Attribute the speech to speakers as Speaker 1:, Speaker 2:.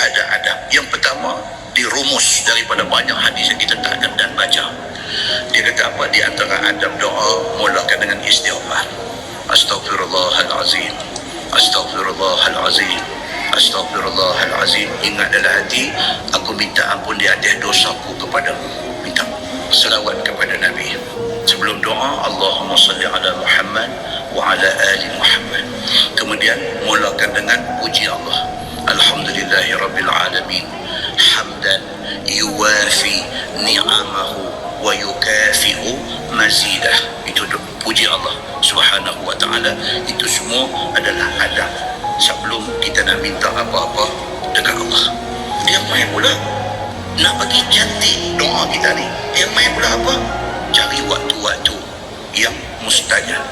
Speaker 1: ada adab. Yang pertama, dirumus daripada banyak hadis yang kita takkan dan baca. Dia kata apa? Di antara adab doa, mulakan dengan istighfar. Astaghfirullahalazim, astaghfirullahalazim, astaghfirullahalazim. Ingat dalam hati, aku minta ampun di atas dosaku kepadamu. Minta selawat kepada Nabi. Sebelum doa, Allahumma salli ala Muhammad wa ala ali Muhammad. Kemudian mulakan dengan puji Allah. Alhamdulillahi rabbil alamin, hamdan yuwafi ni'amahu wa yukafi'u mazidah. Itu puji Allah subhanahu wa ta'ala. Itu semua adalah adab sebelum kita nak minta apa-apa dekat Allah. Yang main pula nak bagi cantik doa kita ni, yang main pula apa? Cari waktu-waktu yang mustajab.